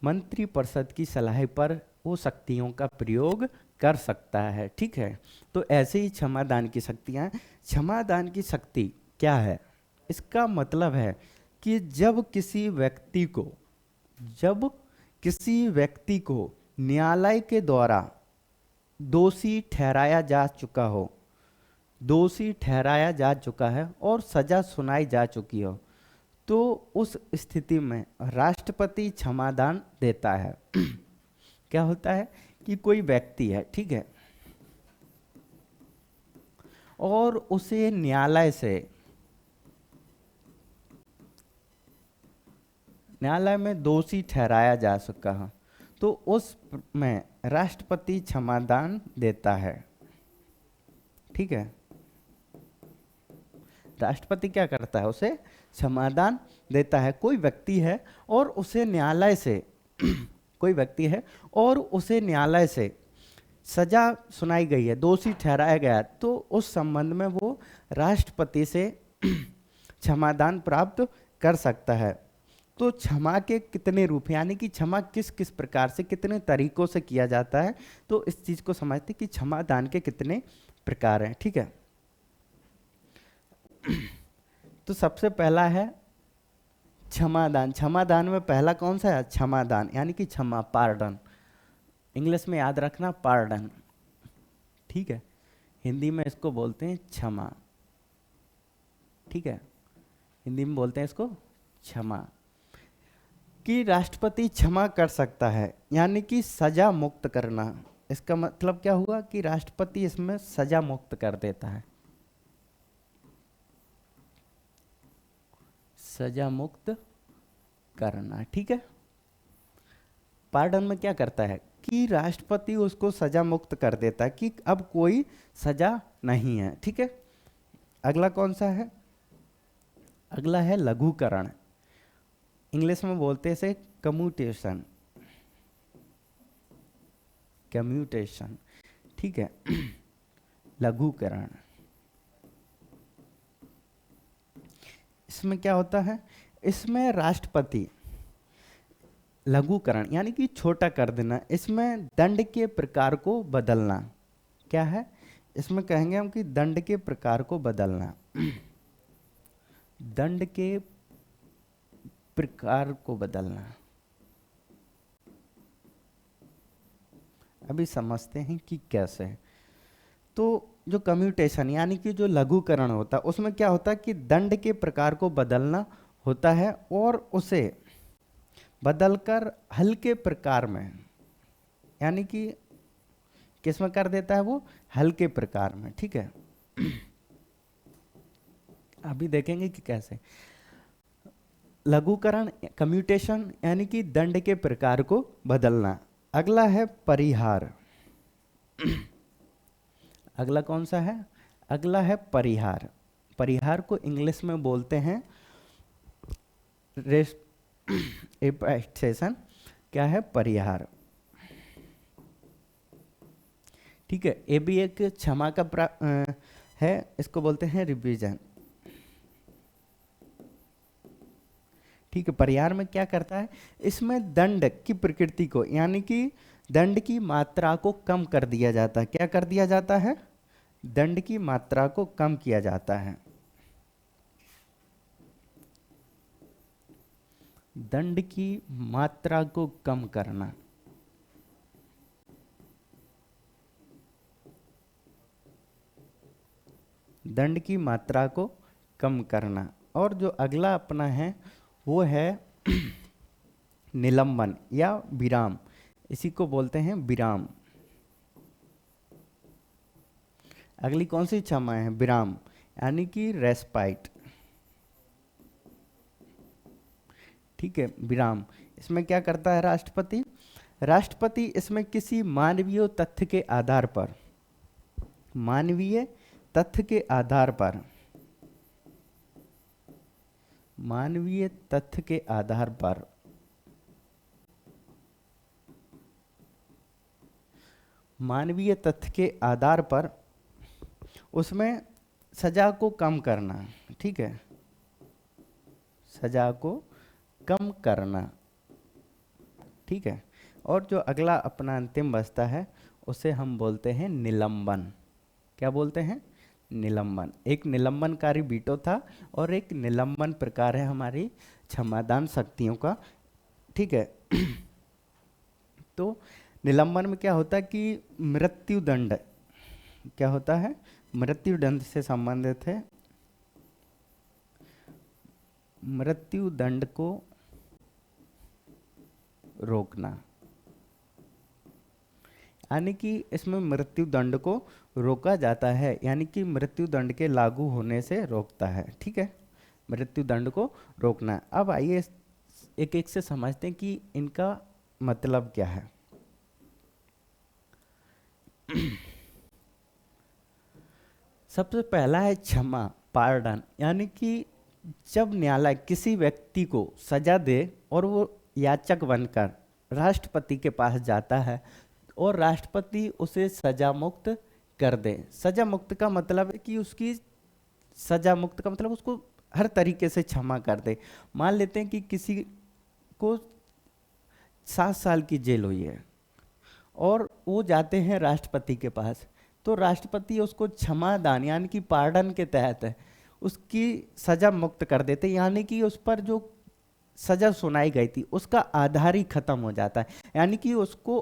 मंत्रिपरिषद की सलाह पर वो शक्तियों का प्रयोग कर सकता है। ठीक है, तो ऐसे ही क्षमादान की शक्तियां। क्षमादान की शक्ति क्या है? इसका मतलब है कि जब किसी व्यक्ति को न्यायालय के द्वारा दोषी ठहराया जा चुका है और सजा सुनाई जा चुकी हो, तो उस स्थिति में राष्ट्रपति क्षमादान देता है। क्या होता है कि कोई व्यक्ति है, ठीक है, और उसे न्यायालय में दोषी ठहराया जा चुका है, तो उस में राष्ट्रपति क्षमादान देता है। ठीक है, राष्ट्रपति क्या करता है? उसे क्षमादान देता है। कोई व्यक्ति है और उसे न्यायालय से सजा सुनाई गई है, दोषी ठहराया गया, तो उस संबंध में वो राष्ट्रपति से क्षमादान प्राप्त कर सकता है। तो क्षमा के कितने रूप, यानी कि क्षमा किस किस प्रकार से, कितने तरीकों से किया जाता है, तो इस चीज को समझते कि क्षमादान के कितने प्रकार हैं। ठीक है, तो सबसे पहला है क्षमादान। क्षमादान में पहला कौन सा है? क्षमादान, यानी कि क्षमा, पार्डन। इंग्लिश में याद रखना, पार्डन। ठीक है, हिंदी में इसको बोलते हैं क्षमा। ठीक है, हिंदी में बोलते हैं इसको क्षमा। कि राष्ट्रपति क्षमा कर सकता है, यानी कि सजा मुक्त करना। इसका मतलब क्या हुआ कि राष्ट्रपति इसमें सजा मुक्त कर देता है, सजा मुक्त करना। ठीक है, पार्डन में क्या करता है कि राष्ट्रपति उसको सजा मुक्त कर देता है कि अब कोई सजा नहीं है। ठीक है, अगला कौन सा है? अगला है लघुकरण। इंग्लिश में बोलते हैं इसे कम्यूटेशन। ठीक है, लघुकरण। इसमें क्या होता है? इसमें राष्ट्रपति लघुकरण यानी कि छोटा कर देना, इसमें दंड के प्रकार को बदलना। क्या है? इसमें कहेंगे हम कि दंड के प्रकार को बदलना। दंड के प्रकार को बदलना। अभी समझते हैं कि कैसे। तो जो कम्यूटेशन यानी कि जो लघुकरण होता है, उसमें क्या होता है कि दंड के प्रकार को बदलना होता है और उसे बदलकर हल्के प्रकार में, यानी कि किस में कर देता है? वो हल्के प्रकार में। ठीक है, अभी देखेंगे कि कैसे। लघुकरण, कम्यूटेशन यानी कि दंड के प्रकार को बदलना। अगला है परिहार। अगला कौन सा है? अगला है परिहार। परिहार को इंग्लिश में बोलते हैं एपैक्सेशन क्या है? परिहार। ठीक है, ये भी एक क्षमा का है, इसको बोलते हैं रिवीजन। ठीक है, परिहार में क्या करता है? इसमें दंड की प्रकृति को, यानी कि दंड की मात्रा को कम कर दिया जाता है। क्या कर दिया जाता है? दंड की मात्रा को कम किया जाता है। दंड की मात्रा को कम करना। दंड की मात्रा को कम करना। और जो अगला अपना है वो है निलंबन या विराम। इसी को बोलते हैं विराम। अगली कौन सी क्षमा है? विराम, यानी कि रेस्पाइट। ठीक है, विराम। इसमें क्या करता है राष्ट्रपति? राष्ट्रपति इसमें किसी मानवीय तथ्य के आधार पर, मानवीय तथ्य के आधार पर, मानवीय तथ्य के आधार पर, मानवीय तथ्य के आधार पर उसमें सजा को कम करना। ठीक है, सजा को कम करना। ठीक है, और जो अगला अपना अंतिम बचता है उसे हम बोलते हैं निलंबन। क्या बोलते हैं? निलंबन। एक निलंबनकारी वीटो था और एक निलंबन प्रकार है हमारी क्षमादान शक्तियों का। ठीक है तो निलंबन में क्या होता है कि मृत्यु दंड, क्या होता है? मृत्यु दंड से संबंधित है। मृत्यु दंड को रोकना, यानी कि इसमें मृत्यु दंड को रोका जाता है, यानी कि मृत्यु दंड के लागू होने से रोकता है। ठीक है, मृत्यु दंड को रोकना। अब आइए एक एक से समझते हैं कि इनका मतलब क्या है। सबसे पहला है क्षमा, पार्डन, यानी कि जब न्यायालय किसी व्यक्ति को सजा दे और वो याचक बनकर राष्ट्रपति के पास जाता है और राष्ट्रपति उसे सजा मुक्त कर दे। सजा मुक्त का मतलब है कि उसकी सजा मुक्त का मतलब उसको हर तरीके से क्षमा कर दे। मान लेते हैं कि किसी को 7 साल की जेल हुई है और वो जाते हैं राष्ट्रपति के पास, तो राष्ट्रपति उसको क्षमा दान यानी कि पार्डन के तहत उसकी सजा मुक्त कर देते, यानी कि उस पर जो सजा सुनाई गई थी उसका आधार ही खत्म हो जाता है, यानी कि उसको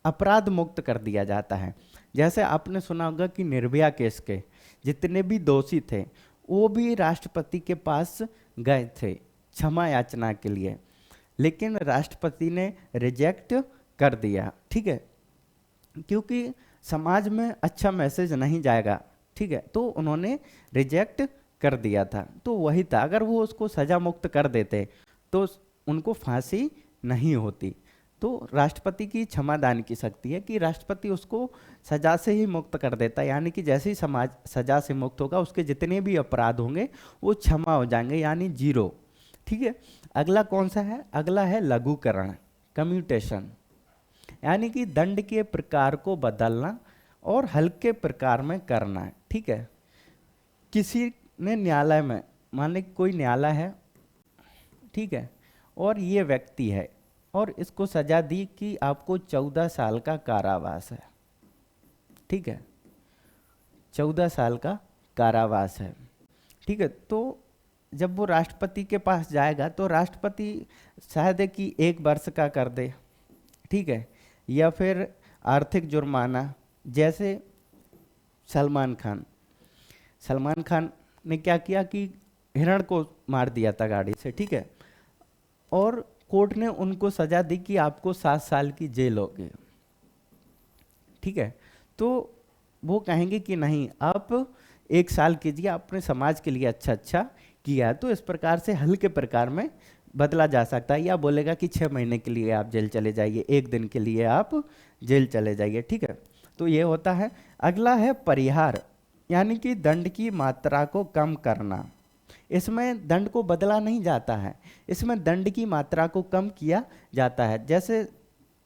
अपराध मुक्त कर दिया जाता है। जैसे आपने सुना होगा कि निर्भया केस के जितने भी दोषी थे वो भी राष्ट्रपति के पास गए थे क्षमा याचना के लिए, लेकिन राष्ट्रपति ने रिजेक्ट कर दिया। ठीक है, क्योंकि समाज में अच्छा मैसेज नहीं जाएगा। ठीक है, तो उन्होंने रिजेक्ट कर दिया था। तो वही था, अगर वो उसको सजा मुक्त कर देते तो उनको फांसी नहीं होती। तो राष्ट्रपति की क्षमादान की शक्ति है कि राष्ट्रपति उसको सजा से ही मुक्त कर देता है, यानी कि जैसे ही समाज सजा से मुक्त होगा उसके जितने भी अपराध होंगे वो क्षमा हो जाएंगे, यानी 0। ठीक है, अगला कौन सा है? अगला है लघुकरण, कम्यूटेशन, यानी कि दंड के प्रकार को बदलना और हल्के प्रकार में करना। ठीक है, किसी ने न्यायालय में, मान ली कोई न्यायालय है, ठीक है, और ये व्यक्ति है और इसको सजा दी कि आपको 14 साल का कारावास है। ठीक है, 14 साल का कारावास है। ठीक है, तो जब वो राष्ट्रपति के पास जाएगा तो राष्ट्रपति शायद है कि 1 वर्ष का कर दे। ठीक है, या फिर आर्थिक जुर्माना, जैसे सलमान खान ने क्या किया कि हिरण को मार दिया था गाड़ी से। ठीक है, और कोर्ट ने उनको सजा दी कि आपको 7 साल की जेल होगी। ठीक है, तो वो कहेंगे कि नहीं, आप 1 साल कीजिए, आपने समाज के लिए अच्छा किया। तो इस प्रकार से हल्के प्रकार में बदला जा सकता है, या बोलेगा कि 6 महीने के लिए आप जेल चले जाइए, 1 दिन के लिए आप जेल चले जाइए। ठीक है, तो ये होता है। अगला है परिहार, यानी कि दंड की मात्रा को कम करना, इसमें दंड को बदला नहीं जाता है, इसमें दंड की मात्रा को कम किया जाता है। जैसे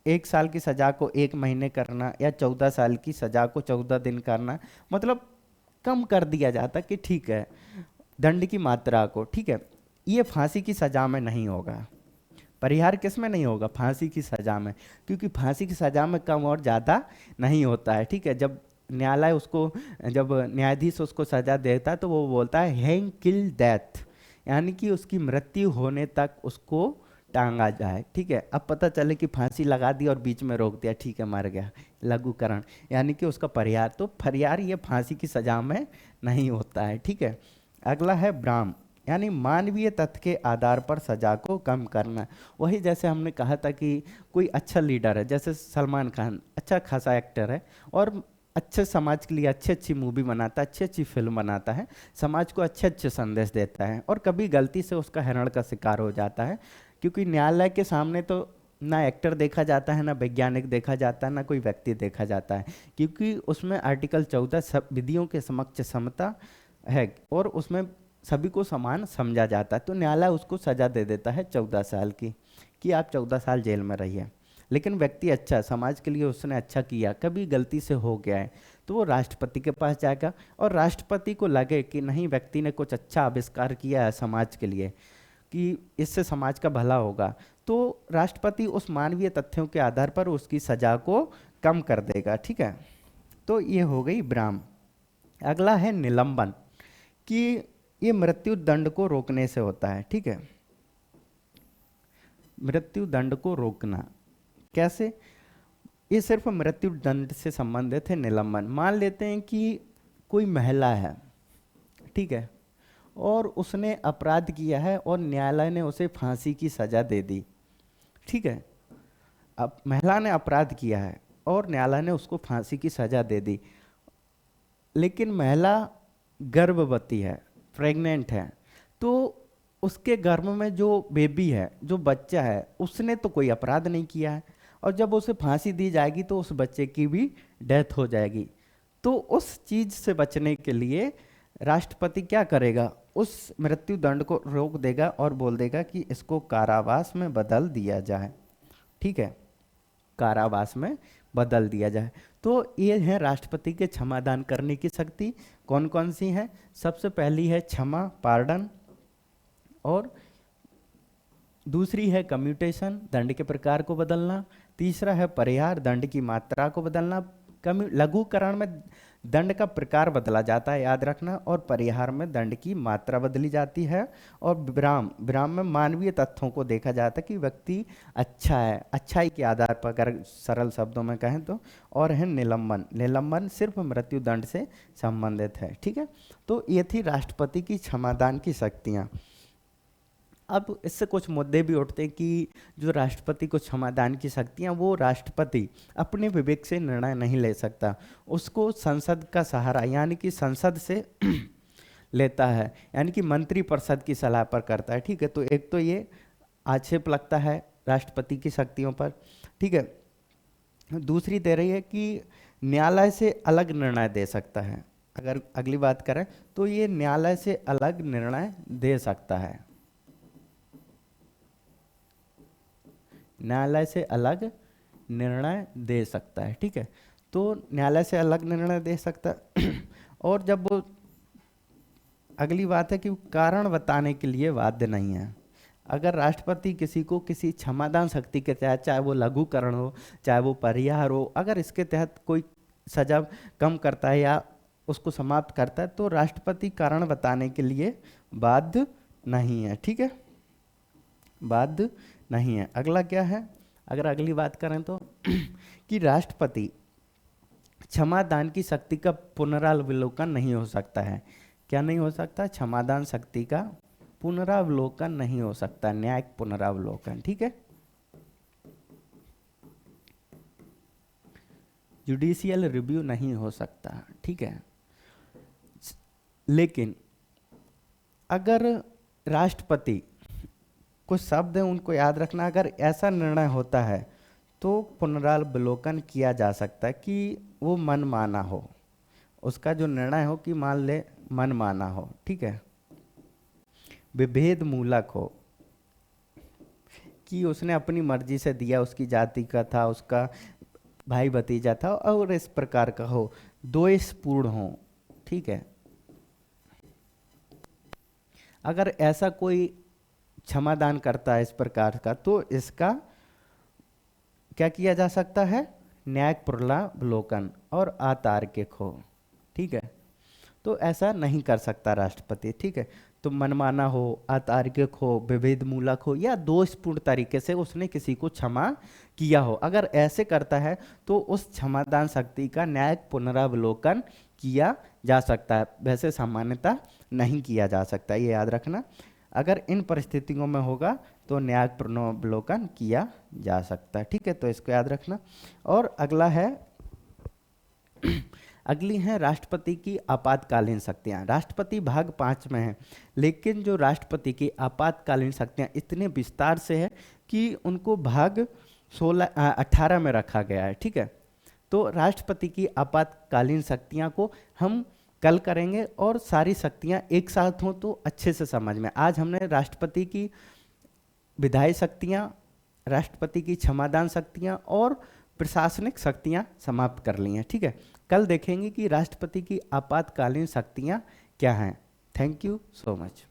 1 साल की सजा को 1 महीने करना या 14 साल की सजा को 14 दिन करना, मतलब कम कर दिया जाता कि ठीक है दंड की मात्रा को, ठीक है। ये फांसी की सजा में नहीं होगा। परिहार किस में नहीं होगा? फांसी की सजा में, क्योंकि फांसी की सजा में कम और ज़्यादा नहीं होता है, ठीक है। जब न्यायालय उसको, जब न्यायाधीश उसको सजा देता है तो वो बोलता है हैंग किल डेथ, यानी कि उसकी मृत्यु होने तक उसको टांगा जाए, ठीक है। अब पता चले कि फांसी लगा दी और बीच में रोक दिया, ठीक है मर गया, लघुकरण, यानी कि उसका परिहार। तो परिहार ये फांसी की सजा में नहीं होता है, ठीक है। अगला है ब्राह्म, यानी मानवीय तथ्य के आधार पर सजा को कम करना। वही जैसे हमने कहा था कि कोई अच्छा लीडर है, जैसे सलमान खान अच्छा खासा एक्टर है और अच्छे समाज के लिए अच्छी अच्छी मूवी बनाता है, अच्छी अच्छी फिल्म बनाता है, समाज को अच्छे अच्छे संदेश देता है, और कभी गलती से उसका हरण का शिकार हो जाता है, क्योंकि न्यायालय के सामने तो ना एक्टर देखा जाता है, ना वैज्ञानिक देखा जाता है, ना कोई व्यक्ति देखा जाता है, क्योंकि उसमें आर्टिकल 14 सब विधियों के समक्ष समता है और उसमें सभी को समान समझा जाता है। तो न्यायालय उसको सजा दे देता है 14 साल की, कि आप 14 साल जेल में रहिए। लेकिन व्यक्ति अच्छा है, समाज के लिए उसने अच्छा किया, कभी गलती से हो गया है, तो वो राष्ट्रपति के पास जाएगा, और राष्ट्रपति को लगे कि नहीं व्यक्ति ने कुछ अच्छा आविष्कार किया है समाज के लिए, कि इससे समाज का भला होगा, तो राष्ट्रपति उस मानवीय तथ्यों के आधार पर उसकी सजा को कम कर देगा, ठीक है। तो ये हो गई ब्राह्म। अगला है निलंबन, कि ये मृत्यु दंड को रोकने से होता है, ठीक है। मृत्यु दंड को रोकना कैसे? ये सिर्फ मृत्यु दंड से संबंधित है निलंबन। मान लेते हैं कि कोई महिला है, ठीक है, और उसने अपराध किया है और न्यायालय ने उसे फांसी की सजा दे दी, ठीक है। अब महिला ने अपराध किया है और न्यायालय ने उसको फांसी की सजा दे दी, लेकिन महिला गर्भवती है, प्रेग्नेंट है, तो उसके गर्भ में जो बेबी है, जो बच्चा है, उसने तो कोई अपराध नहीं किया है, और जब उसे फांसी दी जाएगी तो उस बच्चे की भी डेथ हो जाएगी। तो उस चीज से बचने के लिए राष्ट्रपति क्या करेगा? उस मृत्यु दंड को रोक देगा और बोल देगा कि इसको कारावास में बदल दिया जाए, ठीक है, कारावास में बदल दिया जाए। तो ये है राष्ट्रपति के क्षमादान करने की शक्ति। कौन कौन सी है? सबसे पहली है क्षमा, पार्डन, और दूसरी है कम्यूटेशन, दंड के प्रकार को बदलना, तीसरा है परिहार, दंड की मात्रा को बदलना। लघुकरण में दंड का प्रकार बदला जाता है, याद रखना, और परिहार में दंड की मात्रा बदली जाती है। और विराम में मानवीय तथ्यों को देखा जाता है कि व्यक्ति अच्छा है, अच्छाई के आधार पर अगर सरल शब्दों में कहें तो। और है निलंबन, निलंबन सिर्फ मृत्यु दंड से संबंधित है, ठीक है। तो ये थी राष्ट्रपति की क्षमादान की शक्तियाँ। अब इससे कुछ मुद्दे भी उठते हैं कि जो राष्ट्रपति को क्षमादान की शक्तियाँ, वो राष्ट्रपति अपने विवेक से निर्णय नहीं ले सकता, उसको संसद का सहारा यानी कि संसद से लेता है, यानी कि मंत्रिपरिषद की सलाह पर करता है, ठीक है। तो एक तो ये आक्षेप लगता है राष्ट्रपति की शक्तियों पर, ठीक है। दूसरी दे रही है कि न्यायालय से अलग निर्णय दे सकता है। अगर अगली बात करें तो ये न्यायालय से अलग निर्णय दे सकता है, न्यायालय से अलग निर्णय दे सकता है, ठीक है। तो न्यायालय से अलग निर्णय दे सकता है। और जब वो, अगली बात है कि कारण बताने के लिए बाध्य नहीं है। अगर राष्ट्रपति किसी को किसी क्षमादान शक्ति के तहत, चाहे वो लघुकरण हो चाहे वो परिहार हो, अगर इसके तहत कोई सजा कम करता है या उसको समाप्त करता है, तो राष्ट्रपति कारण बताने के लिए बाध्य नहीं है, ठीक है, बाध्य नहीं है। अगला क्या है? अगर अगली बात करें तो कि राष्ट्रपति क्षमादान की शक्ति का पुनरावलोकन नहीं हो सकता है। क्या नहीं हो सकता? क्षमादान शक्ति का पुनरावलोकन नहीं हो सकता, न्यायिक पुनरावलोकन, ठीक है। जुडिशियल रिव्यू नहीं हो सकता, ठीक है। लेकिन अगर राष्ट्रपति, कुछ शब्द हैं उनको याद रखना, अगर ऐसा निर्णय होता है तो पुनरावलोकन किया जा सकता है कि वो मनमाना हो, उसका जो निर्णय हो कि मान ले मनमाना हो, ठीक है। विभेद मूलक हो, कि उसने अपनी मर्जी से दिया, उसकी जाति का था, उसका भाई भतीजा था, और इस प्रकार का हो, द्वेषपूर्ण हो। ठीक है, अगर ऐसा कोई क्षमादान करता है इस प्रकार का, तो इसका क्या किया जा सकता है, न्यायिक पुनरावलोकन और अतार्किक हो। ठीक है, तो ऐसा नहीं कर सकता राष्ट्रपति। ठीक है, तो मनमाना हो, अतार्किक हो, विभेद मूलक हो, या दोषपूर्ण तरीके से उसने किसी को क्षमा किया हो, अगर ऐसे करता है तो उस क्षमादान शक्ति का न्यायिक पुनरावलोकन किया जा सकता है। वैसे सामान्यतः नहीं किया जा सकता, ये याद रखना। अगर इन परिस्थितियों में होगा तो न्यायिक पुनरावलोकन किया जा सकता है। ठीक है, तो इसको याद रखना। और अगला है अगली है राष्ट्रपति की आपातकालीन शक्तियां। राष्ट्रपति भाग 5 में है, लेकिन जो राष्ट्रपति की आपातकालीन शक्तियां इतने विस्तार से है कि उनको भाग 18 में रखा गया है। ठीक है, तो राष्ट्रपति की आपातकालीन शक्तियां को हम कल करेंगे, और सारी शक्तियां एक साथ हों तो अच्छे से समझ में। आज हमने राष्ट्रपति की विधायी शक्तियां, राष्ट्रपति की क्षमादान शक्तियां और प्रशासनिक शक्तियां समाप्त कर ली हैं। ठीक है, कल देखेंगे कि राष्ट्रपति की आपातकालीन शक्तियां क्या हैं। Thank you so much.